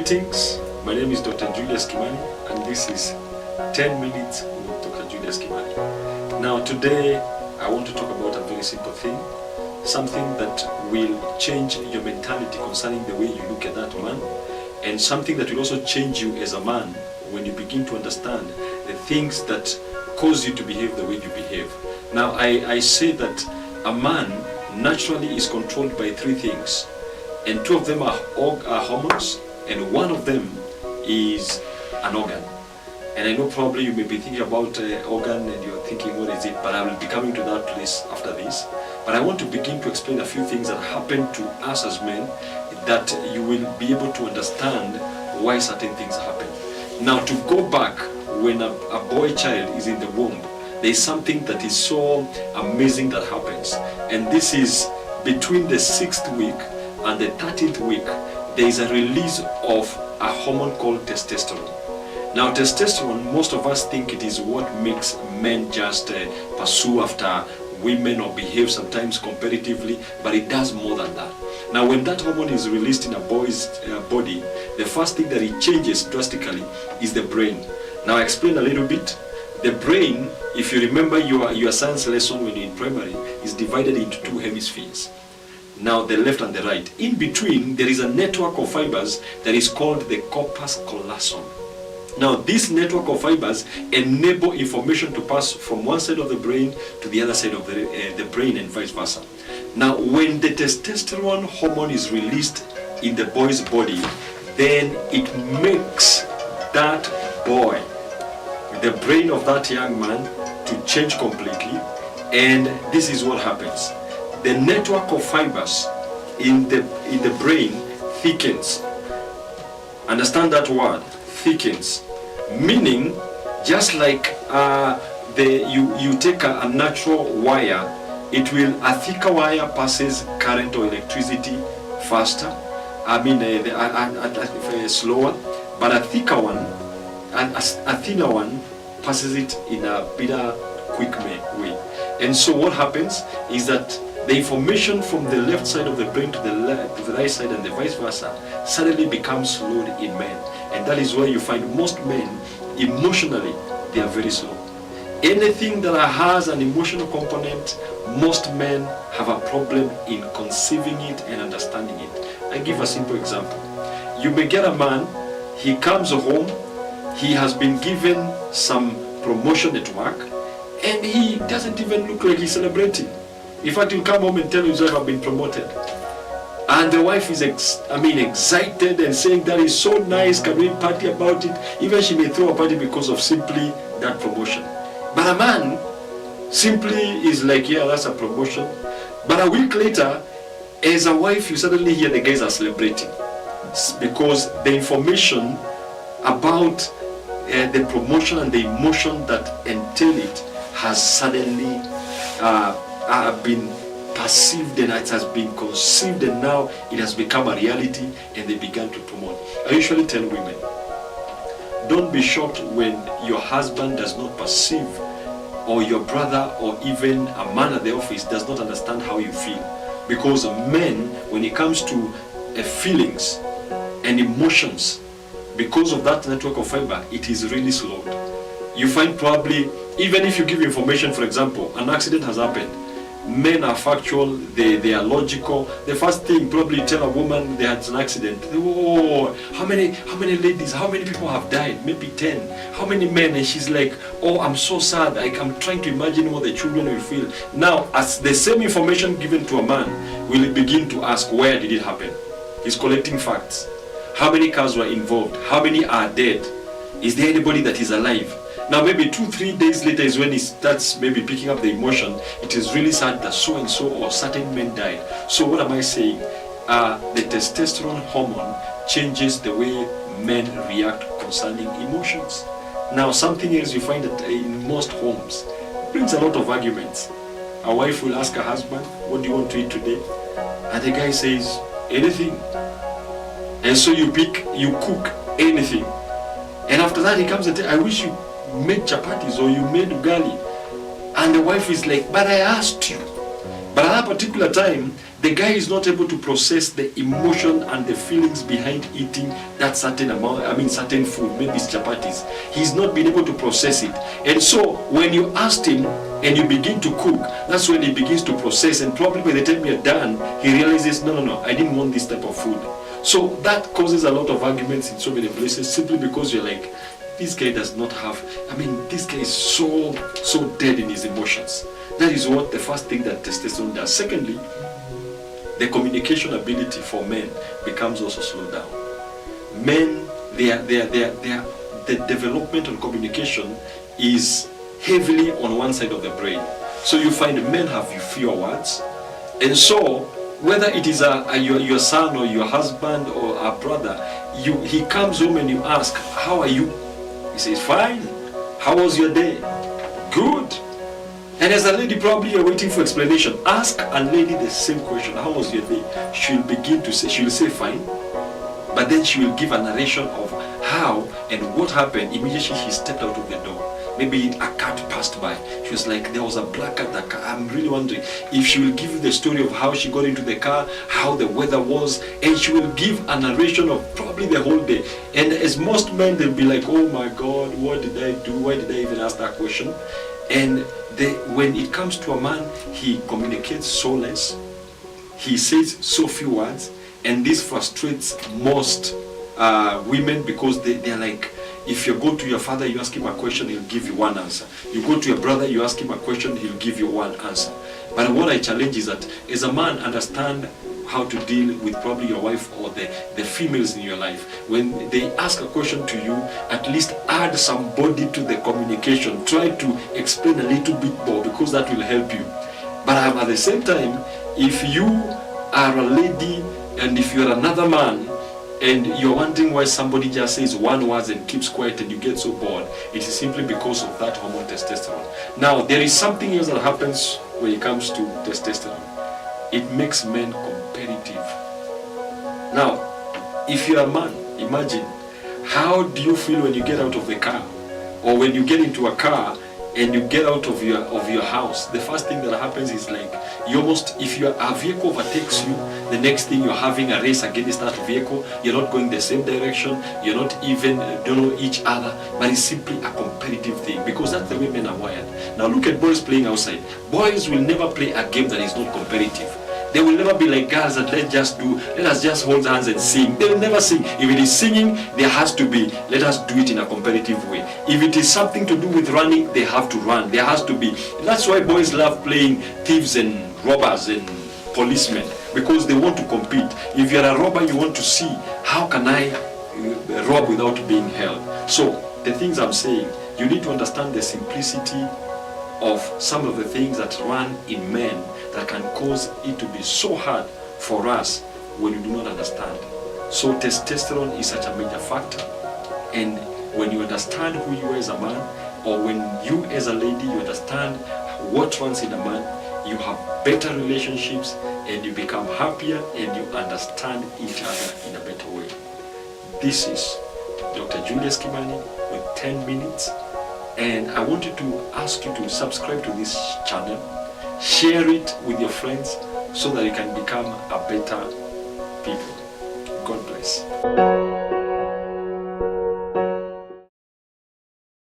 Greetings, my name is Dr. Julius Kimani, and this is 10 Minutes with Dr. Julius Kimani. Now today, I want to talk about a very simple thing, something that will change your mentality concerning the way you look at that man, and something that will also change you as a man when you begin to understand the things that cause you to behave the way you behave. Now, I say that a man naturally is controlled by three things, and two of them are hormones, and one of them is an organ. And I know probably you may be thinking about organ and you're thinking, what is it? But I will be coming to that place after this. But I want to begin to explain a few things that happen to us as men, that you will be able to understand why certain things happen. Now, to go back, when a boy child is in the womb, there is something that is so amazing that happens. And this is between the 6th week and the 13th week. There is a release of a hormone called testosterone. Now, testosterone, most of us think it is what makes men just pursue after women or behave sometimes competitively, but it does more than that. Now, when that hormone is released in a boy's body, the first thing that it changes drastically is the brain. Now, I explain a little bit. The brain, if you remember your science lesson when you're in primary, is divided into two hemispheres. Now, the left and the right. In between, there is a network of fibers that is called the corpus callosum. Now, this network of fibers enable information to pass from one side of the brain to the other side of the brain and vice versa. Now, when the testosterone hormone is released in the boy's body, then it makes that boy, the brain of that young man, to change completely. And this is what happens. The network of fibers in the brain thickens. Understand that word, thickens. Meaning, just like you take a natural wire, a thicker wire passes current or electricity faster. Slower. But a thicker one, a thinner one, passes it in a better, quick way. And so what happens is that the information from the left side of the brain to the right side and the vice versa suddenly becomes slowed in men. And that is why you find most men, emotionally, they are very slow. Anything that has an emotional component, most men have a problem in conceiving it and understanding it. I give a simple example. You may get a man, he comes home, he has been given some promotion at work, and he doesn't even look like he's celebrating. In fact, he'll come home and tell himself, I've been promoted. And the wife is excited and saying, that is so nice, can we party about it? Even she may throw a party because of simply that promotion. But a man simply is like, yeah, that's a promotion. But a week later, as a wife, you suddenly hear the guys are celebrating. It's because the information about the promotion and the emotion that entail it has suddenly been perceived, and it has been conceived, and now it has become a reality, and they began to promote. I usually tell women, don't be shocked when your husband does not perceive, or your brother, or even a man at the office does not understand how you feel. Because men, when it comes to feelings and emotions, because of that network of fiber, it is really slowed. You find probably, even if you give information, for example, an accident has happened, men are factual, they are logical. The first thing, probably you tell a woman they had an accident. Oh, how many ladies, how many people have died? Maybe 10. How many men? And she's like, oh, I'm so sad. I'm trying to imagine what the children will feel. Now, as the same information given to a man, will begin to ask, where did it happen? He's collecting facts. How many cars were involved? How many are dead? Is there anybody that is alive? Now, maybe 2-3 days later is when he starts maybe picking up the emotion. It is really sad that so and so or certain men died. So what am I saying? The testosterone hormone changes the way men react concerning emotions. Now, something else you find that in most homes brings a lot of arguments. A wife will ask her husband, what do you want to eat today? And the guy says, anything. And so you cook anything. And after that he comes and tells, I wish you made chapatis or you made ugali. And the wife is like, but I asked you. But at that particular time, The guy is not able to process the emotion and the feelings behind eating that certain amount, certain food, maybe it's chapatis. He's not been able to process it. And so when you asked him and you begin to cook, that's when he begins to process, and probably by the time you're done, he realizes, no, I didn't want this type of food. So that causes a lot of arguments in so many places, simply because you're like, this guy does not have, this guy is so dead in his emotions. That is what the first thing that testosterone does. Secondly, the communication ability for men becomes also slowed down. Men, the development on communication is heavily on one side of the brain. So you find men have fewer words, and so whether it is your son or your husband or a brother, he comes home and you ask, how are you? He says, fine. How was your day? Good. And as a lady, probably you're waiting for explanation. Ask a lady the same question, how was your day? She'll say fine, but then she will give a narration of how and what happened immediately she stepped out of the door. Maybe a cat passed by. She was like, there was a black cat. I'm really wondering if she will give you the story of how she got into the car, how the weather was, and she will give a narration of probably the whole day. And as most men, they'll be like, oh my God, what did I do? Why did I even ask that question? And when it comes to a man, he communicates so less, he says so few words, and this frustrates most women, because they're like, if you go to your father, you ask him a question, he'll give you one answer. You go to your brother, you ask him a question, he'll give you one answer. But what I challenge is that, as a man, understand how to deal with probably your wife or the females in your life. When they ask a question to you, at least add somebody to the communication. Try to explain a little bit more, because that will help you. But at the same time, if you are a lady and if you're another man, and you're wondering why somebody just says one word and keeps quiet and you get so bored, it is simply because of that hormone testosterone. Now, there is something else that happens when it comes to testosterone. It makes men competitive. Now, if you're a man, imagine, how do you feel when you get out of the car? Or when you get into a car and you get out of your house? The first thing that happens is like, if a vehicle overtakes you, the next thing you're having a race against that vehicle. You're not going the same direction, you're not even don't know each other, but it's simply a competitive thing, because that's the way men are wired. Now look at boys playing outside. Boys will never play a game that is not competitive. They will never be like girls that let us just hold hands and sing. They will never sing. If it is singing, there has to be, let us do it in a competitive way. If it is something to do with running, they have to run. There has to be. That's why boys love playing thieves and robbers and policemen, because they want to compete. If you're a robber, you want to see, how can I rob without being held? So the things I'm saying, you need to understand the simplicity of some of the things that run in men that can cause it to be so hard for us when you do not understand. So testosterone is such a major factor, and when you understand who you are as a man, or when you as a lady, you understand what runs in a man, you have better relationships and you become happier and you understand each other in a better way. This is Dr. Julius Kimani with 10 minutes, and I wanted to ask you to subscribe to this channel, share it with your friends so that you can become a better people. God bless.